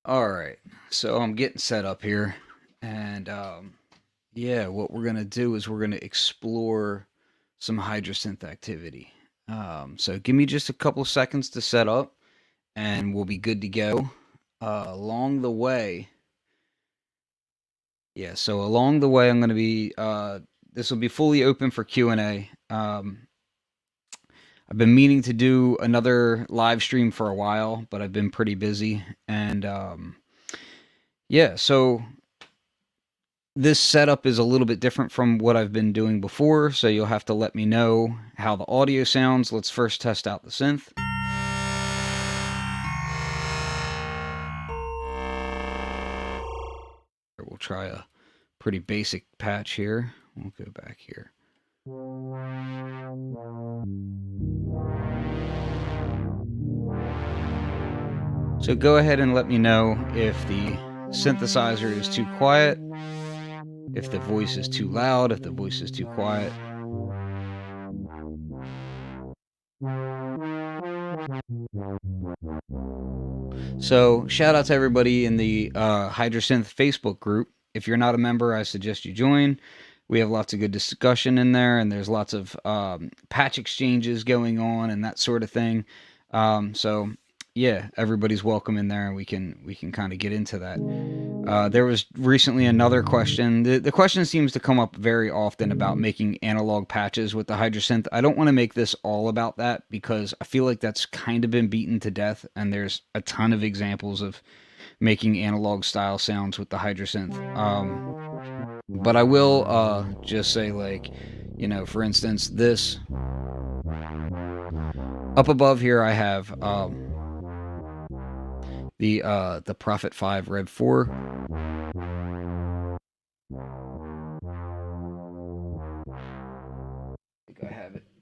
All right, so I'm getting set up here, and yeah, what we're gonna do is we're gonna explore some Hydrasynth activity. So give me just a couple seconds to set up, and we'll be good to go. Along the way, yeah. So along the way, I'm gonna be this will be fully open for Q&A. I've been meaning to do another live stream for a while, but I've been pretty busy, and yeah. So this setup is a little bit different from what I've been doing before, so you'll have to let me know how the audio sounds. Let's first test out the synth. We'll try a pretty basic patch here. We'll go back here. So go ahead and let me know if the synthesizer is too quiet, if the voice is too loud, if the voice is too quiet. So shout out to everybody in the Hydrasynth Facebook group. If you're not a member, I suggest you join. We have lots of good discussion in there, and there's lots of patch exchanges going on and that sort of thing. So yeah, everybody's welcome in there, and we can kind of get into that. There was recently another question. The question seems to come up very often about making analog patches with the Hydrasynth. I don't want to make this all about that because I feel like that's kind of been beaten to death, and there's a ton of examples of making analog style sounds with the Hydrasynth. But I will just say, like, you know, for instance, this up above here, I have the Prophet 5 Rev 4.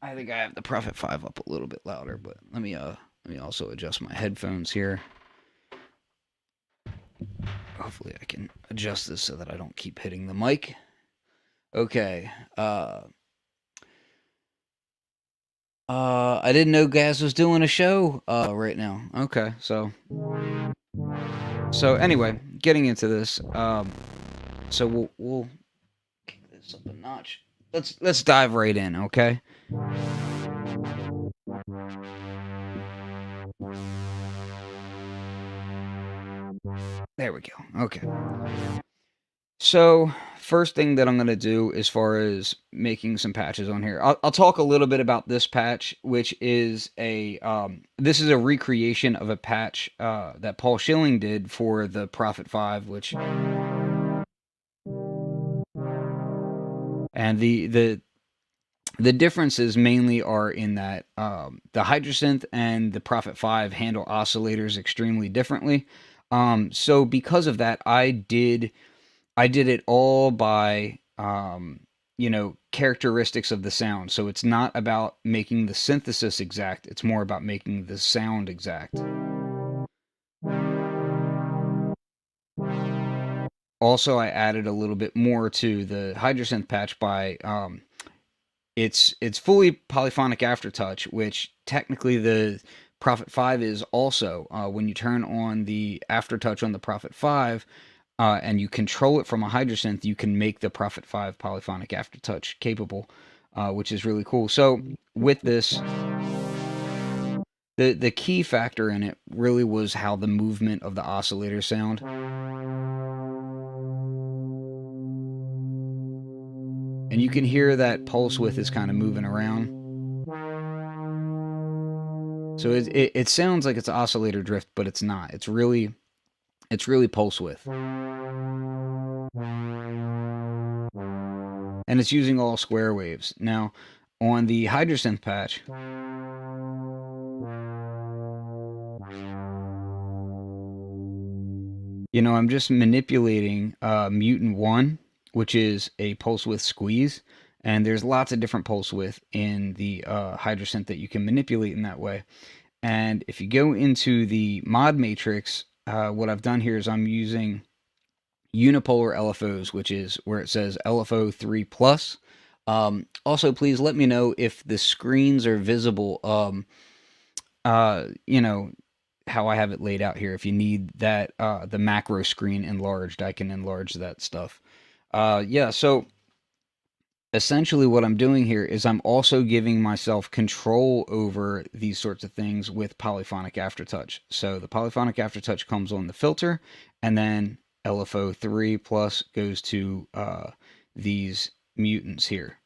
I think I have the Prophet 5 up a little bit louder, but let me also adjust my headphones here. Hopefully I can adjust this so that I don't keep hitting the mic. Okay. I didn't know Gaz was doing a show right now. Okay, so anyway, getting into this. So we'll kick this up a notch. Let's dive right in, okay? There we go. Okay. So first thing that I'm going to do as far as making some patches on here, I'll talk a little bit about this patch, which is this is a recreation of a patch that Paul Schilling did for the Prophet 5, which, and the differences mainly are in that the Hydrasynth and the Prophet 5 handle oscillators extremely differently. So because of that, I did it all by you know, characteristics of the sound. So it's not about making the synthesis exact, it's more about making the sound exact. Also, I added a little bit more to the Hydrasynth patch by it's fully polyphonic aftertouch, which technically the Prophet 5 is also. When you turn on the aftertouch on the Prophet 5, and you control it from a Hydrasynth, you can make the Prophet 5 polyphonic aftertouch capable, which is really cool. So with this, the key factor in it really was how the movement of the oscillators sound. And you can hear that pulse width is kind of moving around. So it sounds like it's oscillator drift, but it's not. It's really pulse width. And it's using all square waves. Now, on the Hydrasynth patch, you know, I'm just manipulating mutant 1, which is a pulse width squeeze. And there's lots of different pulse width in the Hydrasynth that you can manipulate in that way. And if you go into the mod matrix, what I've done here is I'm using unipolar LFOs, which is where it says LFO 3+. Also, please let me know if the screens are visible. You know, how I have it laid out here. If you need that, the macro screen enlarged, I can enlarge that stuff. Yeah, so essentially what I'm doing here is I'm also giving myself control over these sorts of things with polyphonic aftertouch. So the polyphonic aftertouch comes on the filter, and then LFO 3 plus goes to these mutants here.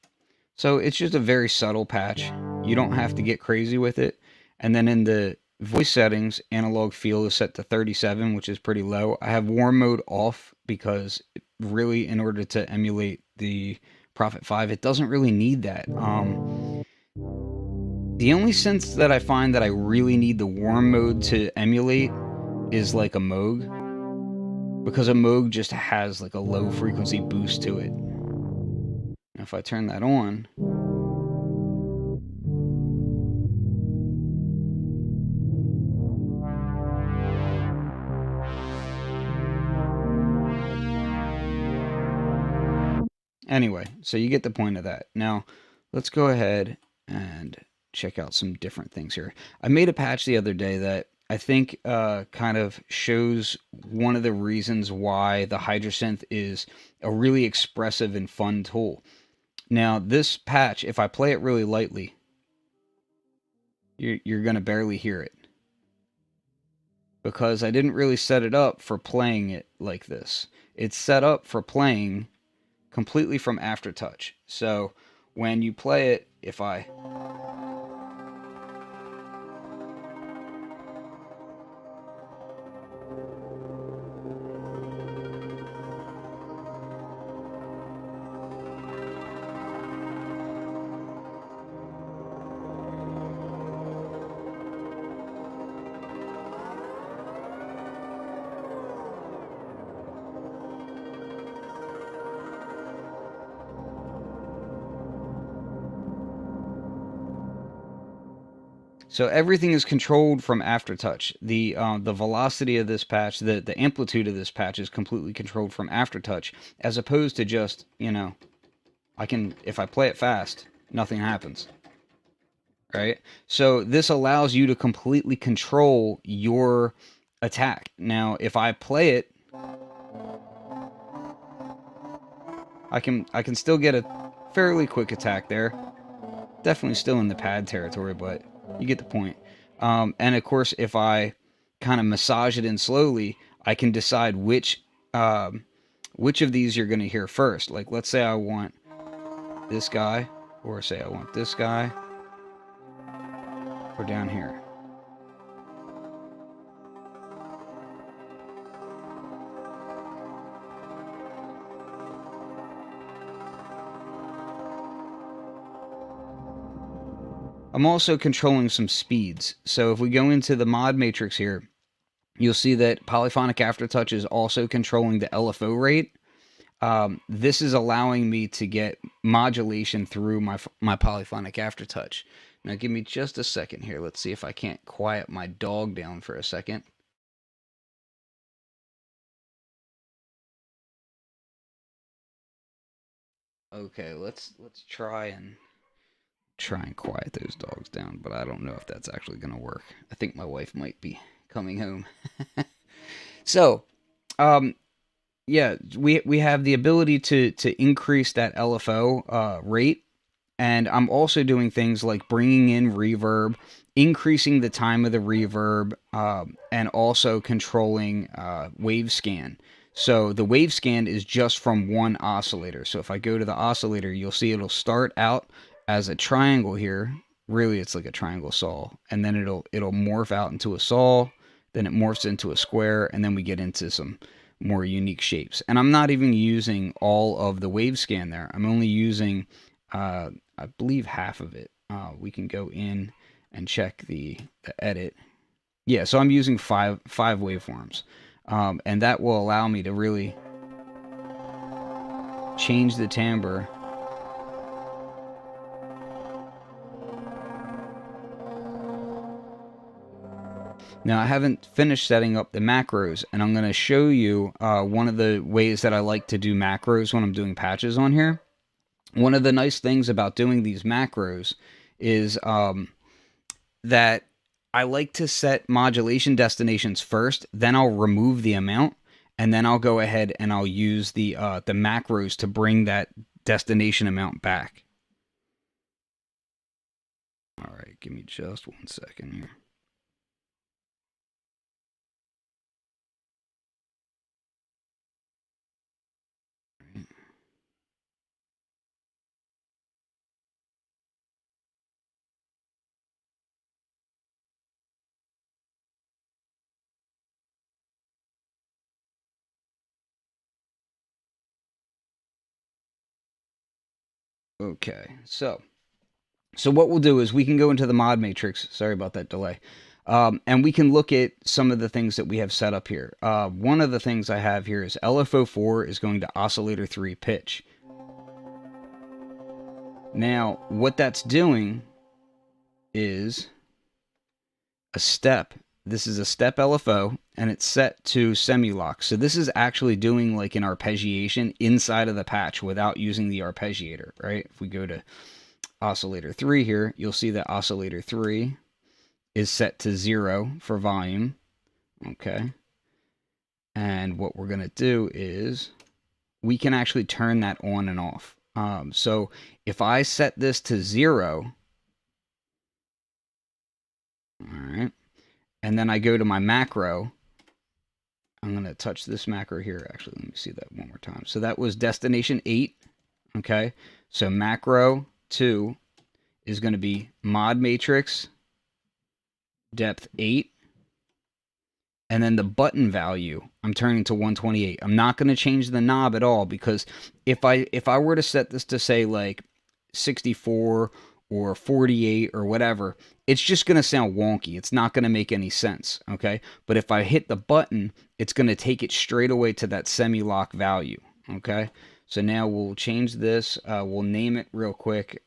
So it's just a very subtle patch. You don't have to get crazy with it. And then in the voice settings, analog feel is set to 37, which is pretty low. I have warm mode off because really, in order to emulate the Prophet 5, it doesn't really need that. The only sense that I find that I really need the warm mode to emulate is like a Moog, because a Moog just has like a low frequency boost to it. Now if I turn that on, anyway, so you get the point of that. Now, let's go ahead and check out some different things here. I made a patch the other day that I think kind of shows one of the reasons why the Hydrasynth is a really expressive and fun tool. Now, this patch, if I play it really lightly, you're going to barely hear it, because I didn't really set it up for playing it like this. It's set up for playing completely from aftertouch. So when you play it, if I So everything is controlled from aftertouch. The velocity of this patch, the amplitude of this patch is completely controlled from aftertouch, as opposed to just, I can, if I play it fast, nothing happens. Right? So this allows you to completely control your attack. Now, if I play it, I can still get a fairly quick attack there. Definitely still in the pad territory, but you get the point. And of course, if I kind of massage it in slowly, I can decide which of these you're going to hear first. Like, let's say I want this guy, or say I want this guy, or down here. I'm also controlling some speeds. So if we go into the mod matrix here, you'll see that polyphonic aftertouch is also controlling the LFO rate. This is allowing me to get modulation through my polyphonic aftertouch. Now give me just a second here. Let's see if I can't quiet my dog down for a second. Okay, let's try and quiet those dogs down, but I don't know if that's actually going to work. I think my wife might be coming home. So, yeah, we have the ability to increase that LFO rate, and I'm also doing things like bringing in reverb, increasing the time of the reverb, and also controlling wave scan. So the wave scan is just from one oscillator. So if I go to the oscillator, you'll see it'll start out as a triangle here. Really, it's like a triangle saw, and then it'll morph out into a saw, then it morphs into a square, and then we get into some more unique shapes. And I'm not even using all of the wave scan there. I'm only using, I believe, half of it. We can go in and check the edit. Yeah, so I'm using five waveforms, and that will allow me to really change the timbre. Now, I haven't finished setting up the macros, and I'm going to show you one of the ways that I like to do macros when I'm doing patches on here. One of the nice things about doing these macros is that I like to set modulation destinations first, then I'll remove the amount, and then I'll go ahead and I'll use the macros to bring that destination amount back. All right, give me just 1 second here. Okay, so what we'll do is we can go into the mod matrix. Sorry about that delay. And we can look at some of the things that we have set up here. One of the things I have here is LFO4 is going to oscillator 3 pitch. Now, what that's doing is a step. This is a step LFO, and it's set to semi-lock. So this is actually doing like an arpeggiation inside of the patch without using the arpeggiator, right? If we go to oscillator 3 here, you'll see that oscillator 3 is set to 0 for volume. Okay. And what we're going to do is we can actually turn that on and off. So if I set this to 0, all right, and then I go to my macro, I'm going to touch this macro here. Actually, let me see that one more time. So that was destination 8. Okay. So macro 2 is going to be mod matrix depth 8. And then the button value, I'm turning to 128. I'm not going to change the knob at all, because if I were to set this to say like 64 or 48 or whatever, it's just going to sound wonky. It's not going to make any sense, okay? But if I hit the button, it's going to take it straight away to that semi-lock value, okay? So now we'll change this. We'll name it real quick.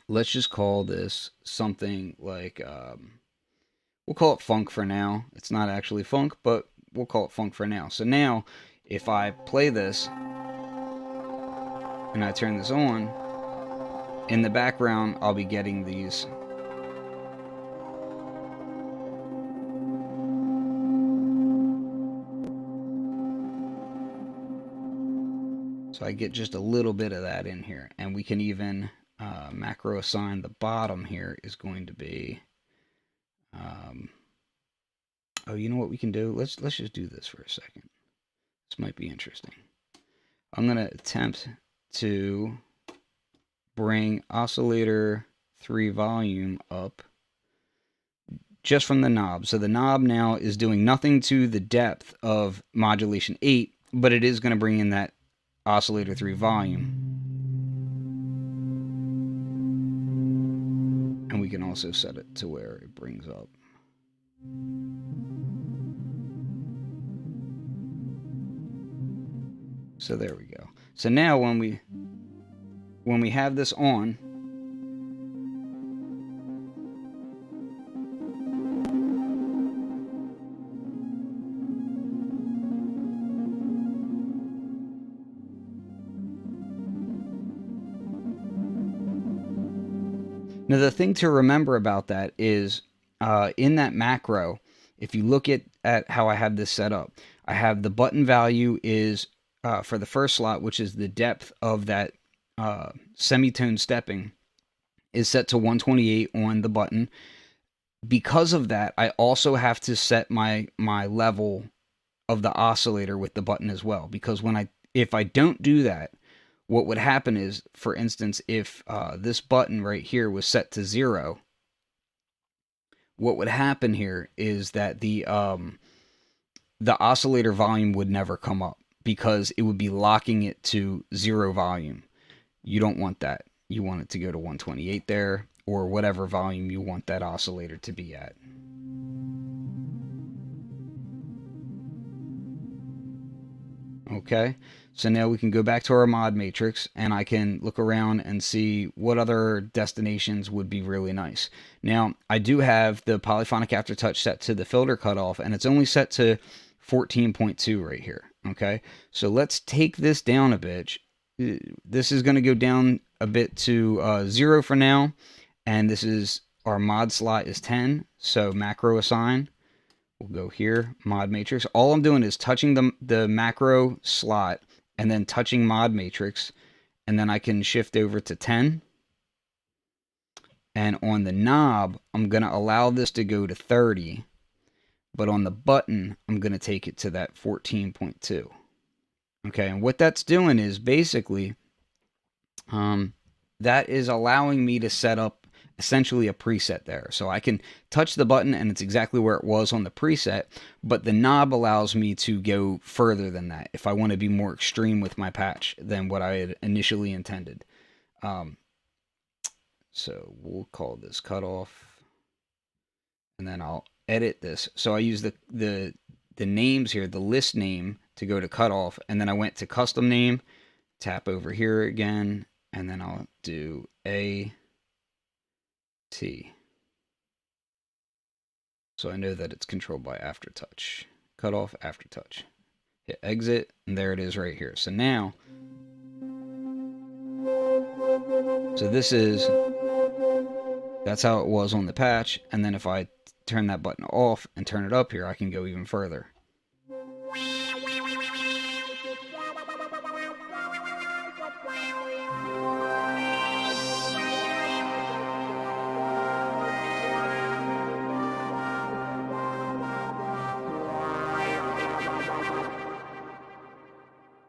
Let's just call this something like... we'll call it funk for now. It's not actually funk, but we'll call it funk for now. So now, if I play this, and I turn this on, in the background, I'll be getting these. So I get just a little bit of that in here. And we can even macro assign the bottom here is going to be... oh, you know what we can do? Let's just do this for a second. This might be interesting. I'm going to attempt to bring oscillator 3 volume up just from the knob. So the knob now is doing nothing to the depth of modulation 8, but it is going to bring in that oscillator 3 volume. And we can also set it to where it brings up. So there we go. So now when we have this on, now the thing to remember about that is in that macro, if you look at how I have this set up, I have the button value is for the first slot, which is the depth of that semitone stepping, is set to 128 on the button. Because of that, I also have to set my level of the oscillator with the button as well. Because if I don't do that, what would happen is, for instance, if this button right here was set to 0, what would happen here is that the oscillator volume would never come up, because it would be locking it to 0 volume. You don't want that. You want it to go to 128 there, or whatever volume you want that oscillator to be at. Okay, so now we can go back to our mod matrix, and I can look around and see what other destinations would be really nice. Now, I do have the polyphonic aftertouch set to the filter cutoff, and it's only set to 14.2 right here. Okay, so let's take this down a bit. This is going to go down a bit to 0 for now, and this is our mod slot is 10, so macro assign. We'll go here, mod matrix. All I'm doing is touching the macro slot and then touching mod matrix, and then I can shift over to 10. And on the knob, I'm going to allow this to go to 30, but on the button, I'm going to take it to that 14.2. Okay, and what that's doing is basically, that is allowing me to set up essentially a preset there. So I can touch the button and it's exactly where it was on the preset, but the knob allows me to go further than that if I want to be more extreme with my patch than what I had initially intended. So we'll call this cutoff, and then I'll edit this. So I use the names here, the list name, to go to cutoff, and then I went to custom name, tap over here again, and then I'll do A T. So I know that it's controlled by aftertouch. Cutoff, aftertouch. Hit exit, and there it is right here. So now, so this is, that's how it was on the patch, and then if I turn that button off and turn it up here, I can go even further.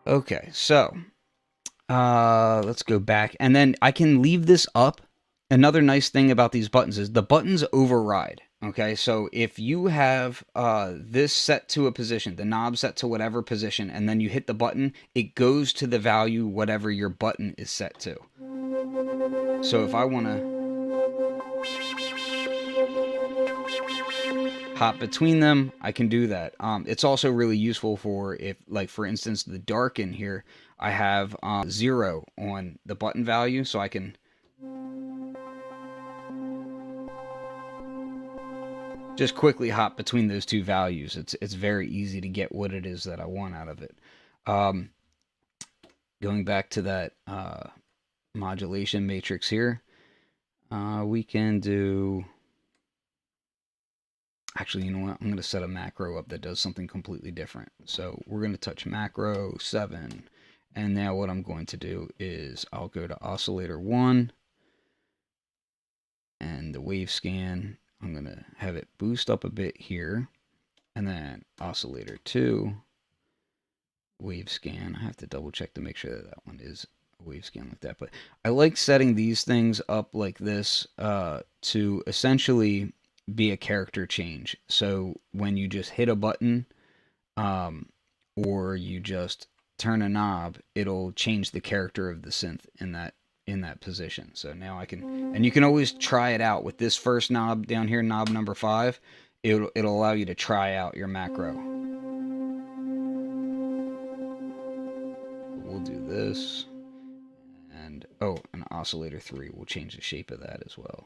Okay, so let's go back, and then I can leave this up. Another nice thing about these buttons is the buttons override. Okay, so if you have this set to a position, the knob set to whatever position, and then you hit the button, it goes to the value whatever your button is set to. So if I want to hop between them, I can do that. It's also really useful for if, like, for instance, the darken here, I have 0 on the button value, so I can just quickly hop between those two values. It's very easy to get what it is that I want out of it. Going back to that modulation matrix here, we can do... Actually, you know what? I'm going to set a macro up that does something completely different. So we're going to touch macro 7. And now what I'm going to do is I'll go to oscillator 1. And the wave scan, I'm going to have it boost up a bit here. And then oscillator 2. Wave scan. I have to double check to make sure that that one is a wave scan like that. But I like setting these things up like this to essentially be a character change. So when you just hit a button or you just turn a knob, it'll change the character of the synth in that position. So now I can, and you can always try it out with this first knob down here, knob number 5. It'll allow you to try out your macro. We'll do this, and oh, an oscillator 3 will change the shape of that as well.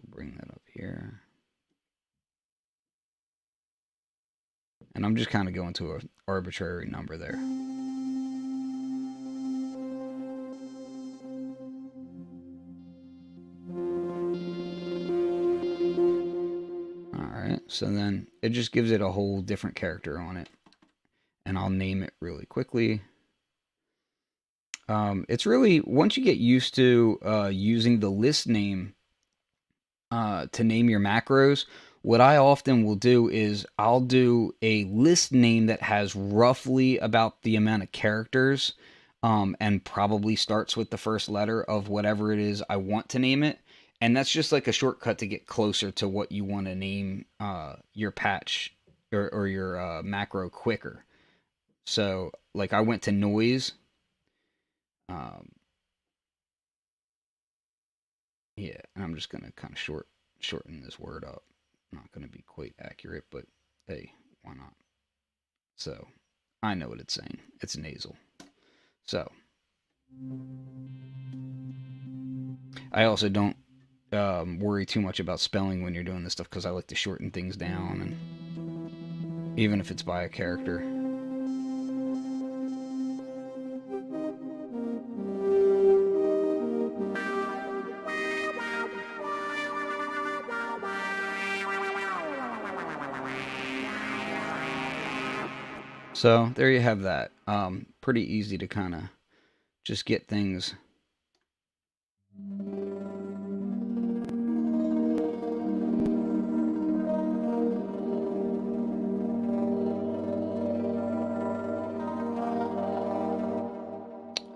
Bring that up here. And I'm just kind of going to an arbitrary number there. Alright, so then it just gives it a whole different character on it. And I'll name it really quickly. It's really, once you get used to using the list name to name your macros, what I often will do is I'll do a list name that has roughly about the amount of characters and probably starts with the first letter of whatever it is I want to name it. And that's just like a shortcut to get closer to what you want to name your patch or your macro quicker. So like I went to noise. Yeah, and I'm just going to kind of shorten this word up. Not going to be quite accurate, but hey, why not? So, I know what it's saying. It's nasal. So, I also don't worry too much about spelling when you're doing this stuff because I like to shorten things down, and even if it's by a character. So there you have that. Pretty easy to kind of just get things.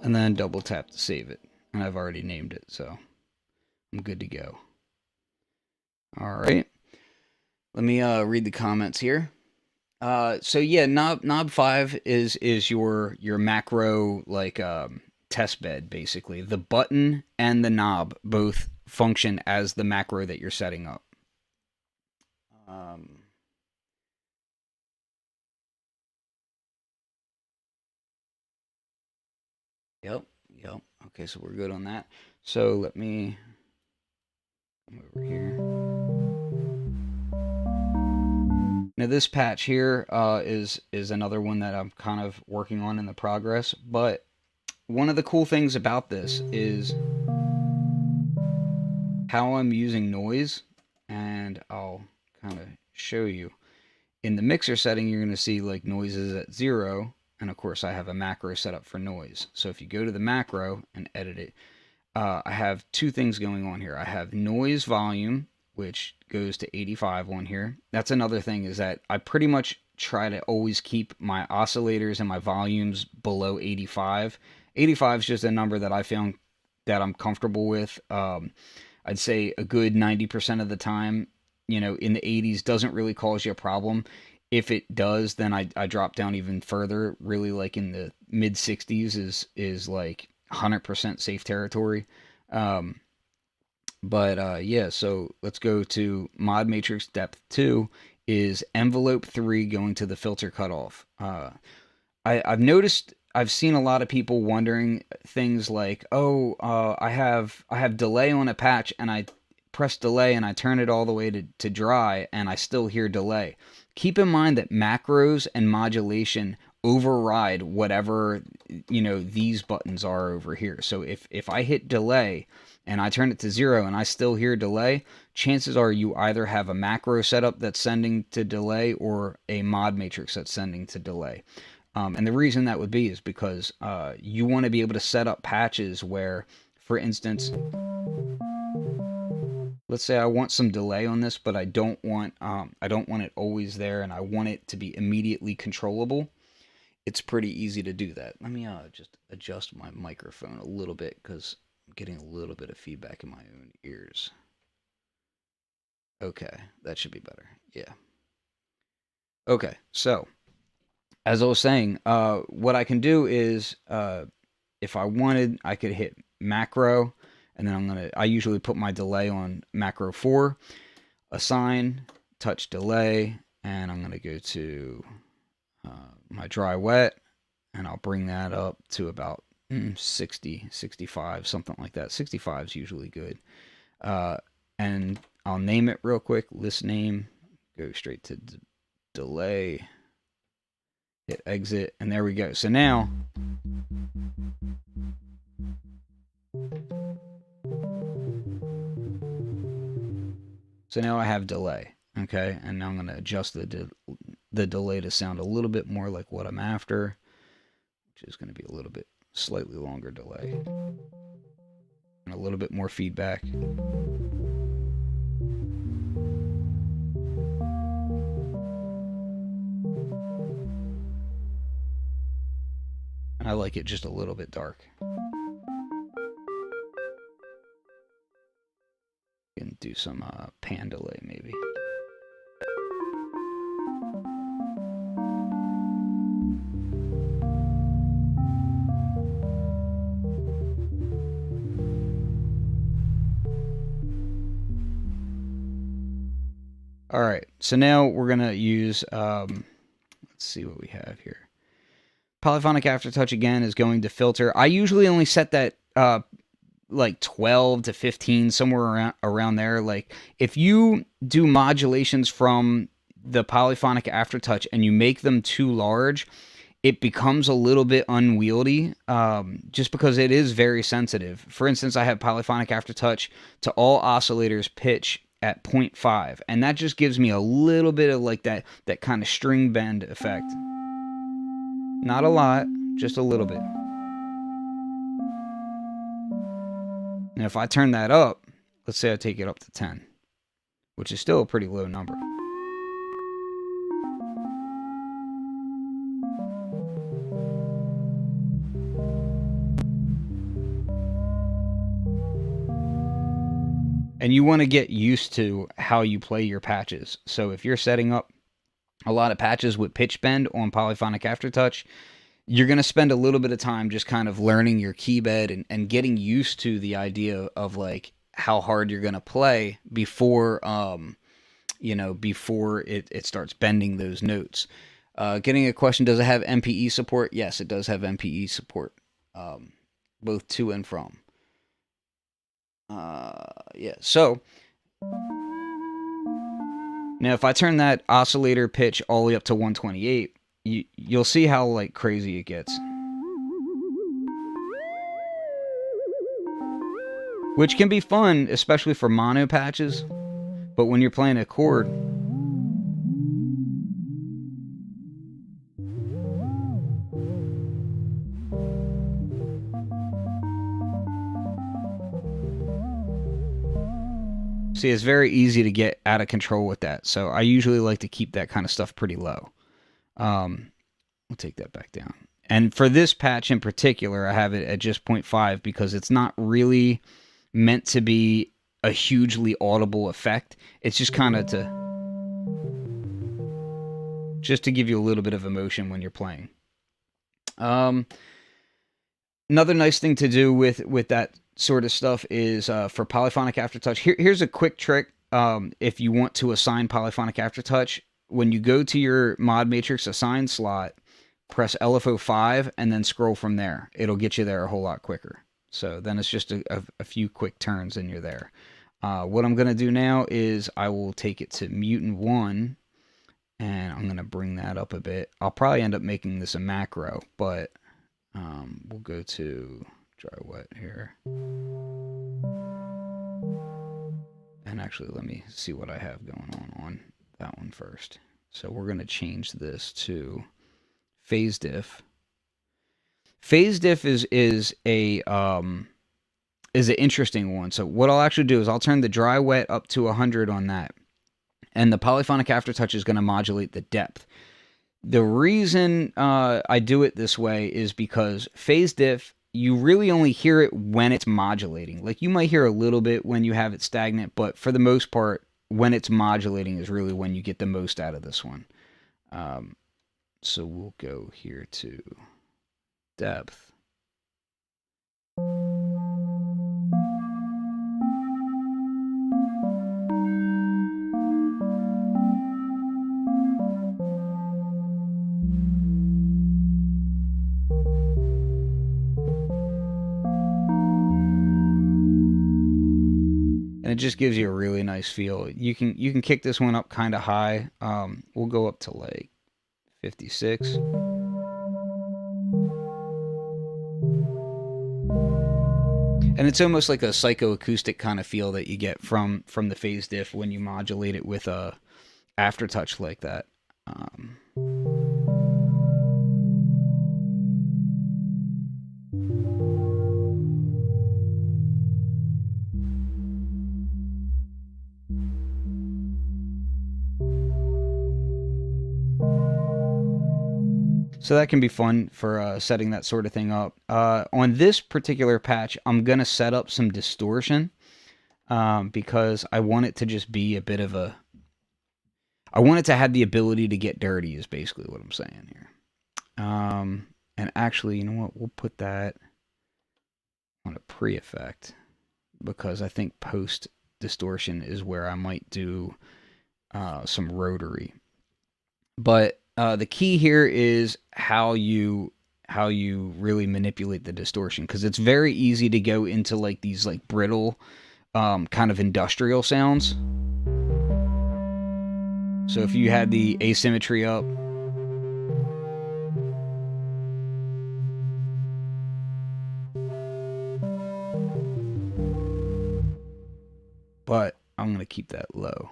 And then double tap to save it. And I've already named it, so I'm good to go. All right. Let me read the comments here. So yeah, knob 5 is your macro like test bed basically. The button and the knob both function as the macro that you're setting up. Yep. Okay, so we're good on that. So let me come over here. Now this patch here is another one that I'm kind of working on in the progress, but one of the cool things about this is how I'm using noise, and I'll kind of show you. In the mixer setting, you're going to see like noises at 0, and of course I have a macro set up for noise. So if you go to the macro and edit it, I have two things going on here. I have noise volume, which goes to 85 on here. That's another thing, is that I pretty much try to always keep my oscillators and my volumes below 85. 85 is just a number that I found that I'm comfortable with. I'd say a good 90% of the time, in the 80s doesn't really cause you a problem. If it does, then I drop down even further. Really, like in the mid 60s is like 100% safe territory. Yeah, so let's go to mod matrix depth 2 is envelope 3 going to the filter cutoff. I've seen a lot of people wondering things like, I have delay on a patch, and I press delay and I turn it all the way to dry and I still hear delay. Keep in mind that macros and modulation override whatever these buttons are over here. So if I hit delay and I turn it to 0 and I still hear delay, chances are you either have a macro setup that's sending to delay or a mod matrix that's sending to delay. And the reason that would be is because you want to be able to set up patches where, for instance, let's say I want some delay on this, but I don't want it always there, and I want it to be immediately controllable. It's pretty easy to do that. Let me just adjust my microphone a little bit, because I'm getting a little bit of feedback in my own ears. Okay, that should be better. Yeah. Okay, so as I was saying, what I can do is, if I wanted, I could hit macro, and then I usually put my delay on macro 4, assign, touch delay, and I'm going to go to my dry wet, and I'll bring that up to about 60, 65, something like that. 65 is usually good. And I'll name it real quick, list name, go straight to delay, hit exit, and there we go. So now I have delay, okay? And now I'm going to adjust the delay to sound a little bit more like what I'm after, which is going to be a little bit slightly longer delay and a little bit more feedback. And I like it just a little bit dark. And do some pan delay maybe. All right, so now we're gonna use, let's see what we have here. Polyphonic Aftertouch again is going to filter. I usually only set that like 12 to 15, somewhere around there. Like if you do modulations from the Polyphonic Aftertouch and you make them too large, it becomes a little bit unwieldy, just because it is very sensitive. For instance, I have Polyphonic Aftertouch to all oscillators pitch at 0.5, and that just gives me a little bit of like that kind of string bend effect. Not a lot, just a little bit. And if I turn that up, let's say I take it up to 10, which is still a pretty low number. And you want to get used to how you play your patches. So if you're setting up a lot of patches with pitch bend on Polyphonic Aftertouch, you're going to spend a little bit of time just kind of learning your key bed and getting used to the idea of like how hard you're going to play before, before it starts bending those notes. Getting a question, does it have MPE support? Yes, it does have MPE support, both to and from. Yeah, so now if I turn that oscillator pitch all the way up to 128, you'll see how like crazy it gets. Which can be fun, especially for mono patches, but when you're playing a chord, see, it's very easy to get out of control with that. So I usually like to keep that kind of stuff pretty low. We'll take that back down. And for this patch in particular, I have it at just 0.5 because it's not really meant to be a hugely audible effect. It's just kind of just to give you a little bit of emotion when you're playing. Another nice thing to do with that sort of stuff is for Polyphonic Aftertouch. Here's a quick trick. If you want to assign Polyphonic Aftertouch, when you go to your Mod Matrix assign slot, press LFO 5 and then scroll from there. It'll get you there a whole lot quicker. So then it's just a few quick turns and you're there. What I'm going to do now is I will take it to Mutant 1 and I'm going to bring that up a bit. I'll probably end up making this a macro, but we'll go to dry wet here. And actually, let me see what I have going on that one first. So we're going to change this to phase diff. Phase diff is an interesting one. So what I'll actually do is I'll turn the dry wet up to 100 on that, and the Polyphonic Aftertouch is going to modulate the depth. The reason I do it this way is because phase diff, you really only hear it when it's modulating. Like you might hear a little bit when you have it stagnant, but for the most part, when it's modulating is really when you get the most out of this one. So we'll go here to depth. And it just gives you a really nice feel. You can kick this one up kind of high. We'll go up to like 56. And it's almost like a psychoacoustic kind of feel that you get from the phase diff when you modulate it with a aftertouch like that. So that can be fun for setting that sort of thing up. On this particular patch, I'm going to set up some distortion because I want it to just be a bit of a... I want it to have the ability to get dirty is basically what I'm saying here. And actually, you know what? We'll put that on a pre-effect because I think post-distortion is where I might do some rotary. But the key here is how you really manipulate the distortion, because it's very easy to go into like these like brittle kind of industrial sounds. So if you had the asymmetry up, but I'm going to keep that low.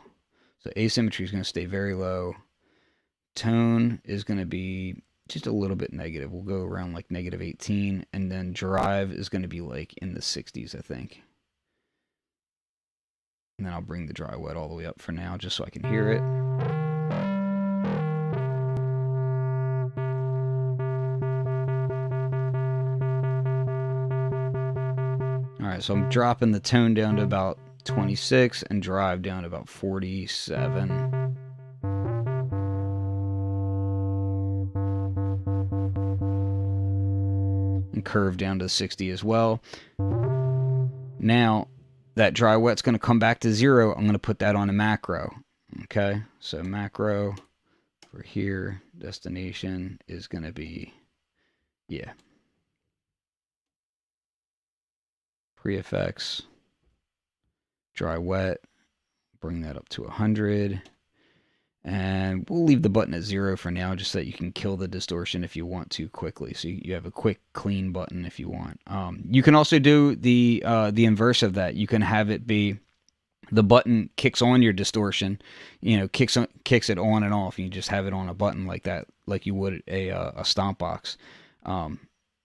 So asymmetry is going to stay very low. Tone is going to be just a little bit negative. We'll go around like negative 18, and then drive is going to be like in the 60s, I think. And then I'll bring the dry wet all the way up for now, just so I can hear it. All right, so I'm dropping the tone down to about 26 and drive down to about 47. And curve down to 60 as well. Now, that dry wet's going to come back to 0. I'm going to put that on a macro. Okay, so macro for here, destination is going to be, yeah, pre-effects, dry wet, bring that up to 100. And we'll leave the button at 0 for now, just so that you can kill the distortion if you want to quickly. So you have a quick, clean button if you want. You can also do the inverse of that. You can have it be the button kicks on your distortion, kicks it on and off. And you just have it on a button like that, like you would a stomp box.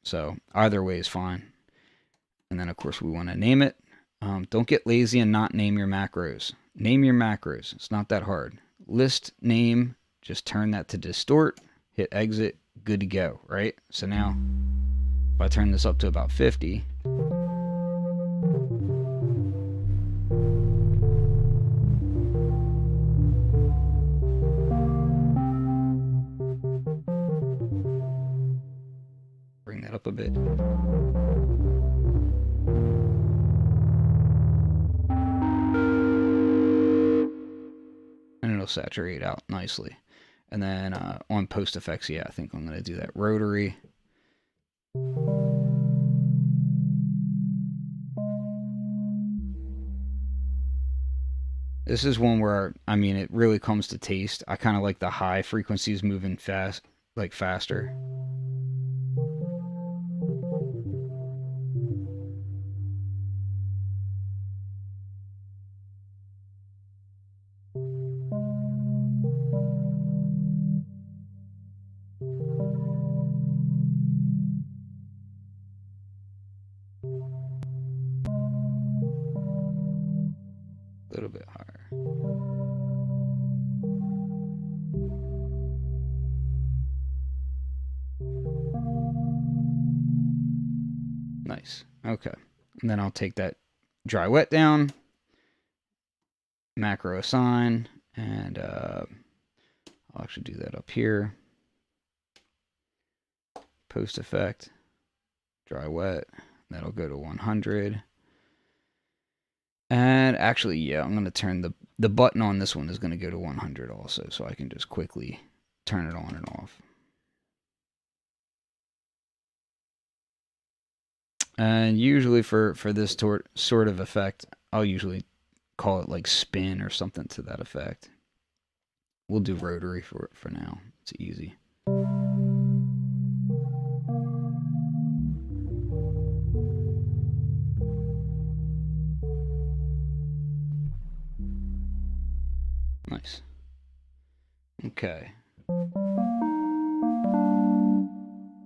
So either way is fine. And then of course we want to name it. Don't get lazy and not name your macros. Name your macros. It's not that hard. List name, just turn that to distort, hit exit, good to go, right? So now, if I turn this up to about 50, bring that up a bit. And it'll saturate out nicely. And then on post effects, yeah, I think I'm going to do that rotary. This is one where, I mean, it really comes to taste. I kind of like the high frequencies moving fast, like faster. A little bit higher. Nice. Okay. And then I'll take that dry wet down, macro assign, and I'll actually do that up here. Post effect, dry wet, that'll go to 100. And actually, yeah, I'm going to turn the button on this one is going to go to 100 also, so I can just quickly turn it on and off. And usually for this sort of effect, I'll usually call it like spin or something to that effect. We'll do rotary for now. It's easy. Nice. Okay.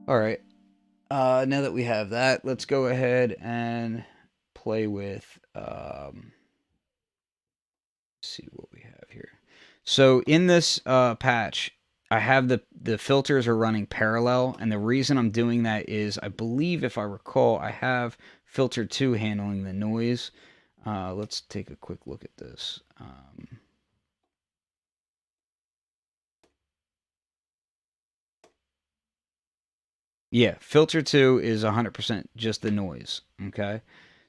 All right. Now that we have that, let's go ahead and play with, see what we have here. So in this patch, I have the filters are running parallel, and the reason I'm doing that is, I believe, if I recall, I have filter 2 handling the noise. Let's take a quick look at this. Yeah, filter 2 is 100% just the noise, okay?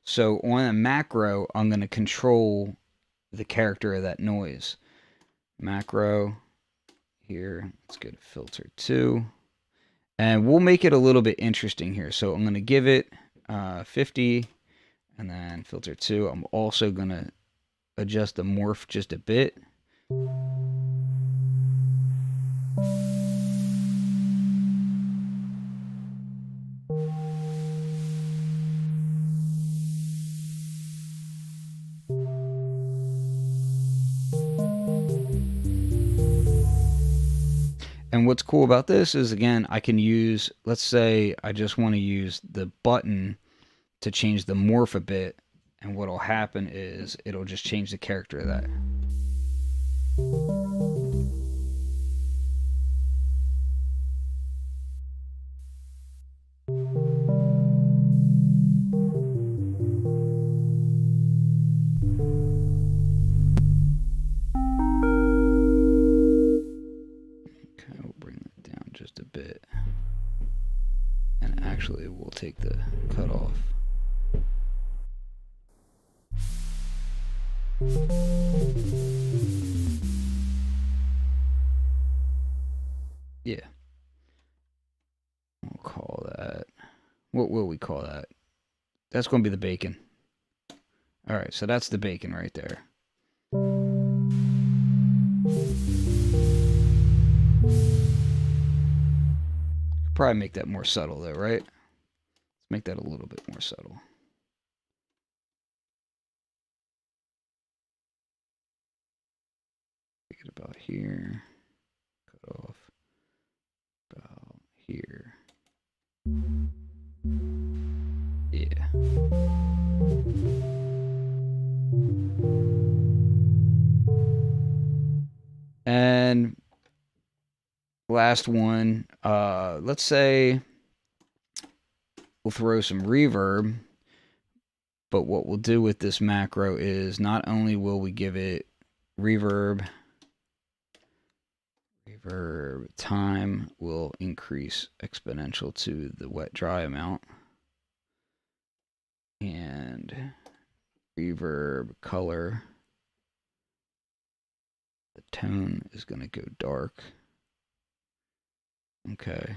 So on a macro, I'm going to control the character of that noise. Macro, here, let's go to filter 2. And we'll make it a little bit interesting here. So I'm going to give it 50, and then filter 2. I'm also going to adjust the morph just a bit. And what's cool about this is, again, I can use, let's say I just want to use the button to change the morph a bit, and what'll happen is it'll just change the character of that. Okay, we'll bring that down just a bit. And actually, we'll take the cut off. Yeah. We'll call that. What will we call that? That's going to be the bacon. All right, so that's the bacon right there. Could probably make that more subtle though, right? Let's make that a little bit more subtle. Take it about here. Cut off. About here. Yeah. And last one, let's say we'll throw some reverb, but what we'll do with this macro is not only will we give it reverb time will increase exponential to the wet dry amount, and reverb color, the tone is going to go dark. Okay.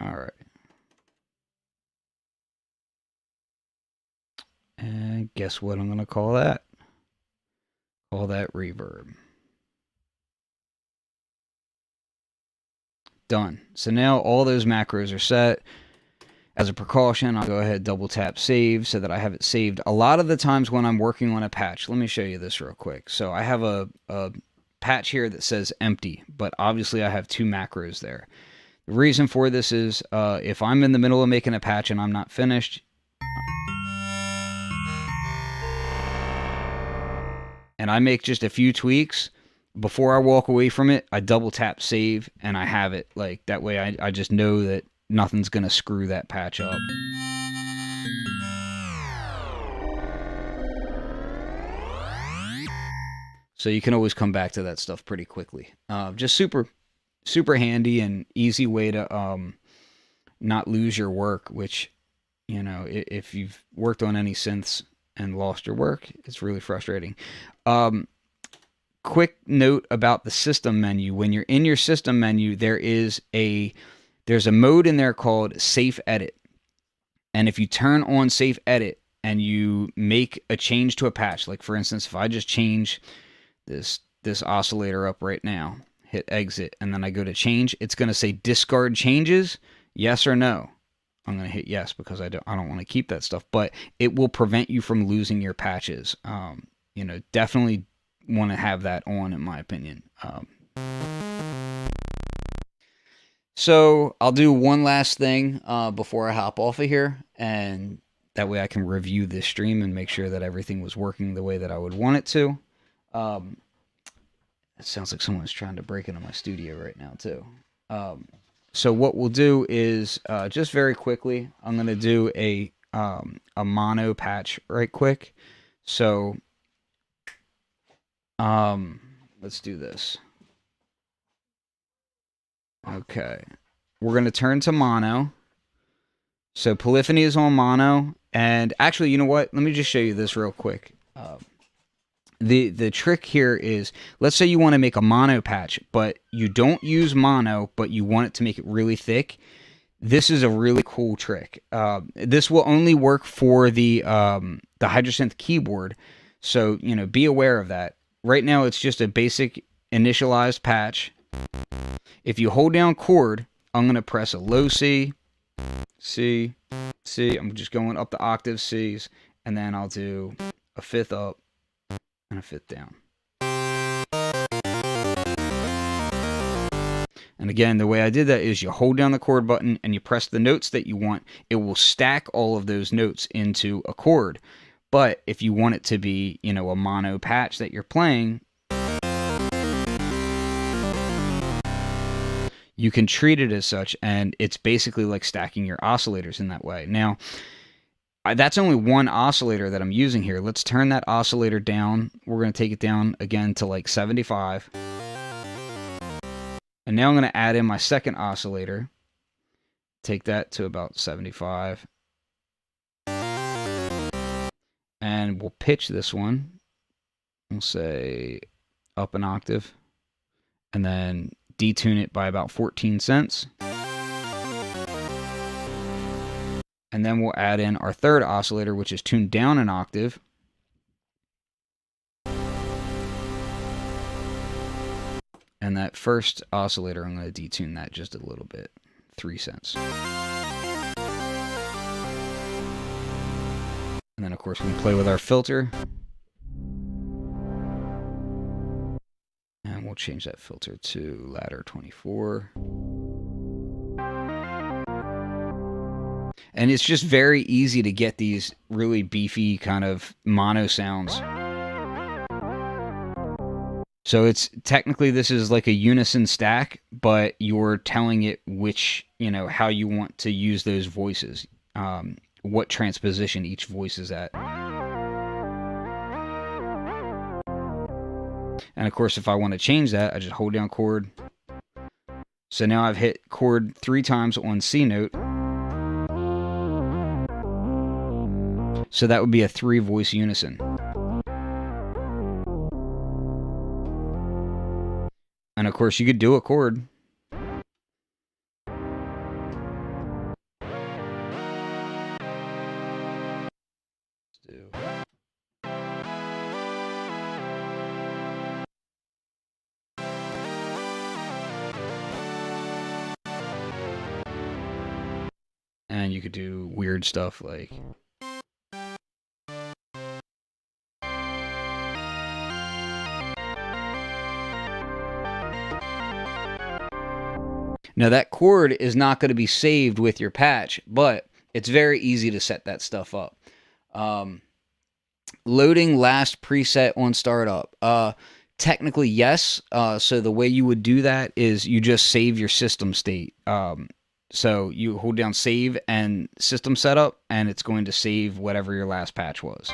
All right. And guess what I'm going to call that? Call that reverb. Done. So now all those macros are set. As a precaution, I'll go ahead, double tap save so that I have it saved. A lot of the times when I'm working on a patch, let me show you this real quick. So I have a patch here that says empty, but obviously I have two macros there. The reason for this is if I'm in the middle of making a patch and I'm not finished, and I make just a few tweaks, before I walk away from it, I double tap save and I have it. Like that way I just know that nothing's going to screw that patch up. So you can always come back to that stuff pretty quickly. Just super handy and easy way to not lose your work, which, you know, if you've worked on any synths and lost your work, it's really frustrating. Quick note about the system menu. When you're in your system menu, there's a mode in there called Safe Edit. And if you turn on Safe Edit and you make a change to a patch, like for instance, if I just change this oscillator up right now, hit exit, and then I go to change, it's going to say discard changes, yes or no. I'm going to hit yes because I don't want to keep that stuff, but it will prevent you from losing your patches. You know, definitely want to have that on, in my opinion. So I'll do one last thing before I hop off of here, and that way I can review this stream and make sure that everything was working the way that I would want it to. It sounds like someone's trying to break into my studio right now too. So what we'll do is just very quickly, I'm going to do a mono patch right quick. So let's do this. Okay, we're going to turn to mono. So polyphony is on mono, and actually, you know what? Let me just show you this real quick. The trick here is, let's say you want to make a mono patch, but you don't use mono, but you want it to make it really thick. This is a really cool trick. This will only work for the Hydrasynth keyboard, so be aware of that. Right now, it's just a basic initialized patch. If you hold down chord, I'm going to press a low C, C, C. I'm just going up the octave Cs, and then I'll do a fifth up and a fifth down. And again, the way I did that is you hold down the chord button and you press the notes that you want. It will stack all of those notes into a chord. But if you want it to be, a mono patch that you're playing, you can treat it as such, and it's basically like stacking your oscillators in that way. Now, that's only one oscillator that I'm using here. Let's turn that oscillator down. We're going to take it down again to like 75. And now I'm going to add in my second oscillator. Take that to about 75. And we'll pitch this one. We'll say up an octave. And then detune it by about 14 cents. And then we'll add in our third oscillator, which is tuned down an octave. And that first oscillator, I'm going to detune that just a little bit, 3 cents. And then, of course, we can play with our filter. And we'll change that filter to ladder 24. And it's just very easy to get these really beefy kind of mono sounds. So it's technically, this is like a unison stack, but you're telling it which, how you want to use those voices, what transposition each voice is at. And of course, if I want to change that, I just hold down chord. So now I've hit chord 3 times on C note. So that would be a 3-voice unison. And of course, you could do a chord. And you could do weird stuff like... Now that chord is not going to be saved with your patch, but it's very easy to set that stuff up. Loading last preset on startup. Technically, yes. So the way you would do that is you just save your system state. So you hold down save and system setup, and it's going to save whatever your last patch was.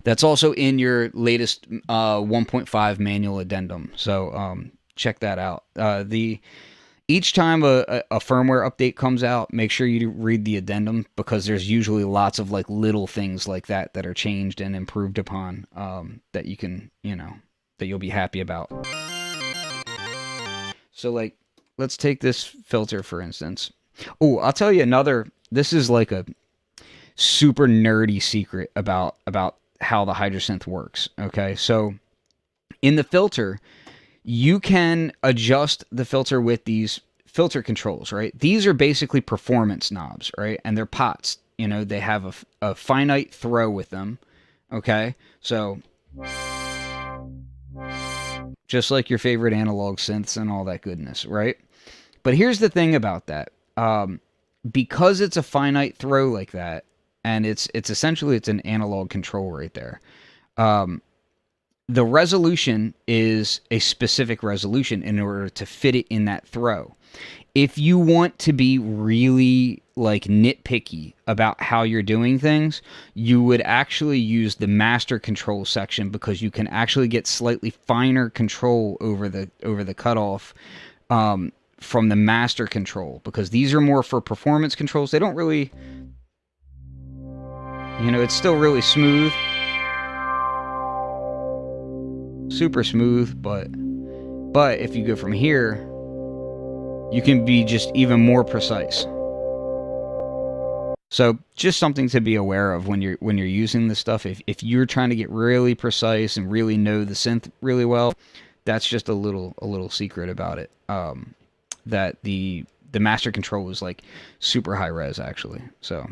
That's also in your latest 1.5 manual addendum, so check that out. Each time a firmware update comes out, make sure you read the addendum, because there's usually lots of like little things like that that are changed and improved upon, that you can, that you'll be happy about. So like, let's take this filter for instance. Oh, I'll tell you another. This is like a super nerdy secret about how the Hydrasynth works. Okay, so in the filter, you can adjust the filter with these filter controls, right? These are basically performance knobs, right? And they're pots. They have a finite throw with them. Okay, so just like your favorite analog synths and all that goodness, right? But here's the thing about that. Because it's a finite throw like that, and it's essentially an analog control right there. The resolution is a specific resolution in order to fit it in that throw. If you want to be really like nitpicky about how you're doing things, you would actually use the master control section, because you can actually get slightly finer control over the cutoff from the master control, because these are more for performance controls. They don't really... You know, it's still really smooth. Super smooth, but if you go from here, you can be just even more precise. So just something to be aware of when you're using this stuff. If you're trying to get really precise and really know the synth really well, that's just a little secret about it. That the master control is like super high res actually. So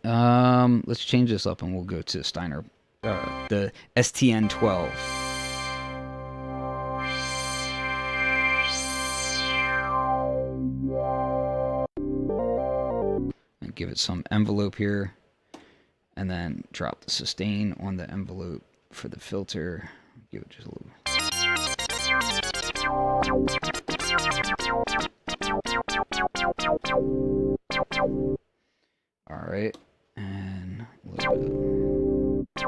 let's change this up and we'll go to Steiner, the STN12. And give it some envelope here, and then drop the sustain on the envelope for the filter. Give it just a little. All right, and a little bit.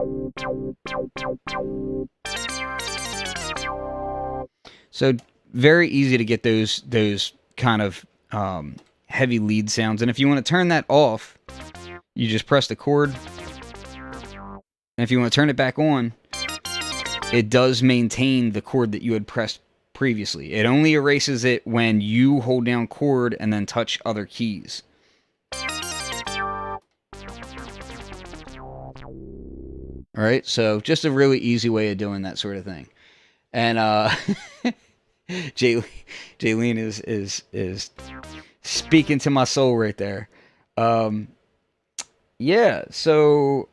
So very easy to get those kind of heavy lead sounds, and if you want to turn that off, you just press the chord, and if you want to turn it back on, it does maintain the chord that you had pressed previously. It only erases it when you hold down chord and then touch other keys. All right, so just a really easy way of doing that sort of thing. And Jaylene is speaking to my soul right there. Yeah, so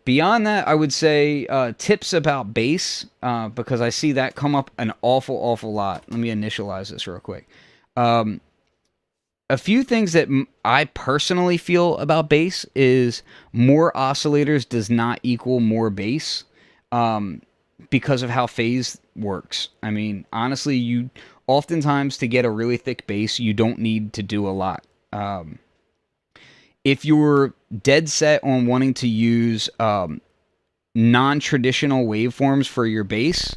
beyond that, I would say tips about bass, because I see that come up an awful lot. Let me initialize this real quick. A few things that I personally feel about bass is more oscillators does not equal more bass, because of how phase works. I mean, honestly, you oftentimes to get a really thick bass, you don't need to do a lot. If you're dead set on wanting to use non-traditional waveforms for your bass,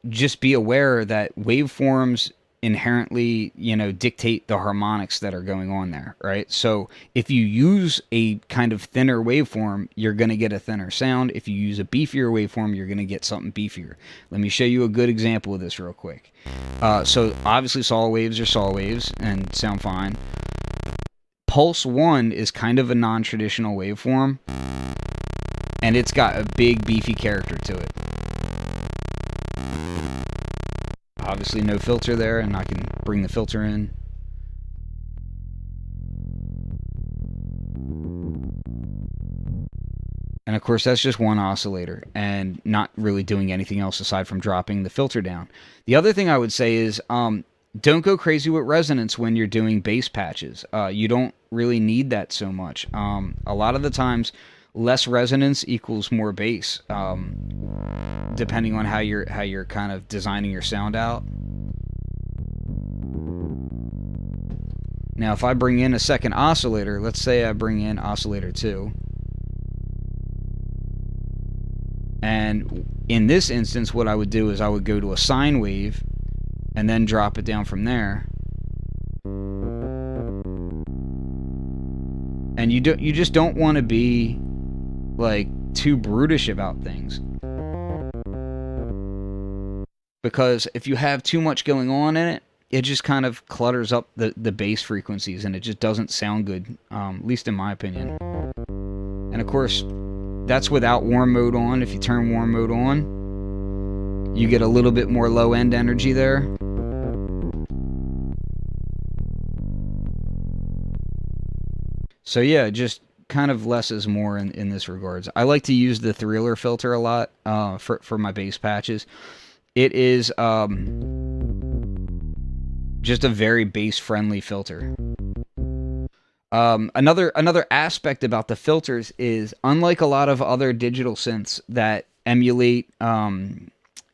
just be aware that waveforms inherently, dictate the harmonics that are going on there, right? So if you use a kind of thinner waveform, you're going to get a thinner sound. If you use a beefier waveform, you're going to get something beefier. Let me show you a good example of this real quick. So obviously saw waves are saw waves and sound fine. Pulse 1 is kind of a non-traditional waveform, and it's got a big beefy character to it. Obviously no filter there, and I can bring the filter in. And of course that's just one oscillator and not really doing anything else aside from dropping the filter down. The other thing I would say is don't go crazy with resonance when you're doing bass patches. You don't really need that so much. A lot of the times less resonance equals more bass, depending on how you're kind of designing your sound out. Now if I bring in a second oscillator, let's say I bring in oscillator 2, and in this instance what I would do is I would go to a sine wave and then drop it down from there. And you just don't want to be like too brutish about things, because if you have too much going on in it, it just kind of clutters up the bass frequencies, and it just doesn't sound good, at least in my opinion. And of course that's without warm mode on. If you turn warm mode on, you get a little bit more low end energy there. So yeah, just kind of less is more in this regards. I like to use the Thriller filter a lot for my bass patches. It is just a very bass friendly filter. Another aspect about the filters is, unlike a lot of other digital synths that emulate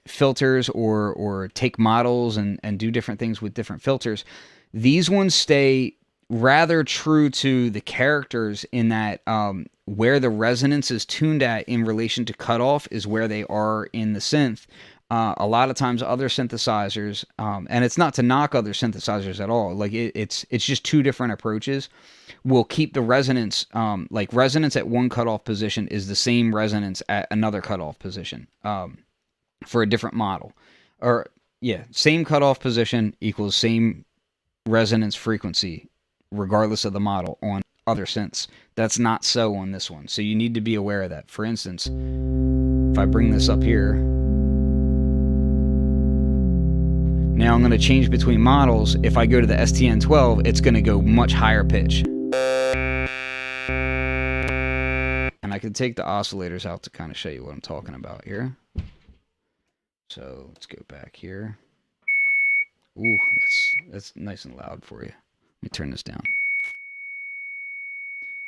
filters or take models and do different things with different filters, these ones stay rather true to the characters in that where the resonance is tuned at in relation to cutoff is where they are in the synth. A lot of times other synthesizers, and it's not to knock other synthesizers at all, like it's just two different approaches, will keep the resonance, like resonance at one cutoff position is the same resonance at another cutoff position, for a different model. Or yeah, same cutoff position equals same resonance frequency regardless of the model on other synths. That's not so on this one, so you need to be aware of that. For instance, if I bring this up here, now I'm going to change between models. If I go to the STN12, it's going to go much higher pitch. And I can take the oscillators out to kind of show you what I'm talking about here. So let's go back here. Ooh, that's nice and loud for you. Let me turn this down.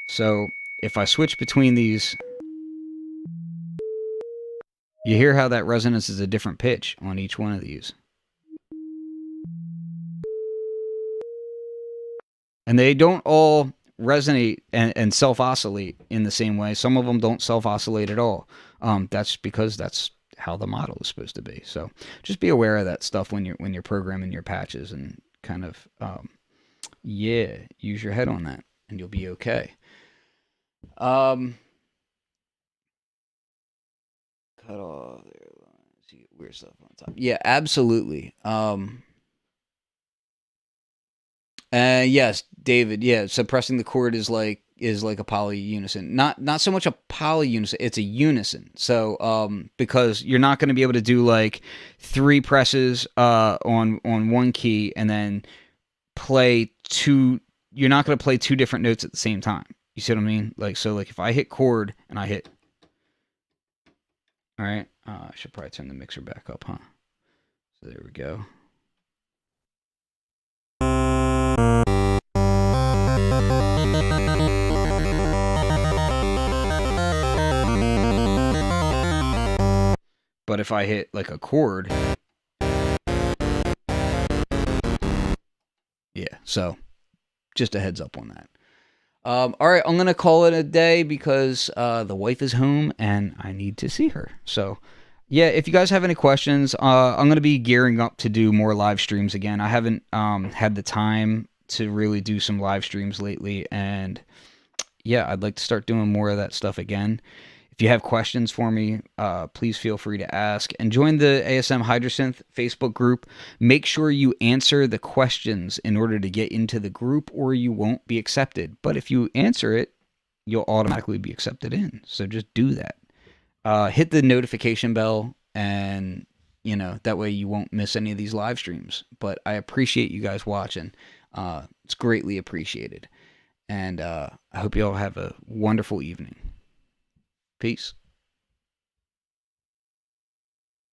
So if I switch between these, you hear how that resonance is a different pitch on each one of these. And they don't all resonate and self-oscillate in the same way. Some of them don't self-oscillate at all. That's because that's how the model is supposed to be. So just be aware of that stuff when you're programming your patches, and kind of use your head on that, and you'll be okay. Cut off there. See weird stuff on top. Yeah, absolutely. Yes, David. Yeah, suppressing the chord is like a poly unison. Not so much a poly unison. It's a unison. So because you're not going to be able to do like 3 presses on one key and then play two. You're not going to play 2 different notes at the same time. You see what I mean? Like, so like if I hit chord and I hit, all right. I should probably turn the mixer back up, huh? So there we go. But if I hit like a chord, yeah, so just a heads up on that. All right, I'm going to call it a day because the wife is home and I need to see her. So yeah, if you guys have any questions, I'm going to be gearing up to do more live streams again. I haven't had the time to really do some live streams lately, and yeah, I'd like to start doing more of that stuff again. If you have questions for me, please feel free to ask, and join the ASM Hydrasynth Facebook group. Make sure you answer the questions in order to get into the group, or you won't be accepted. But if you answer it, you'll automatically be accepted in. So just do that. Hit the notification bell, and that way you won't miss any of these live streams. But I appreciate you guys watching. It's greatly appreciated. And I hope you all have a wonderful evening. Peace.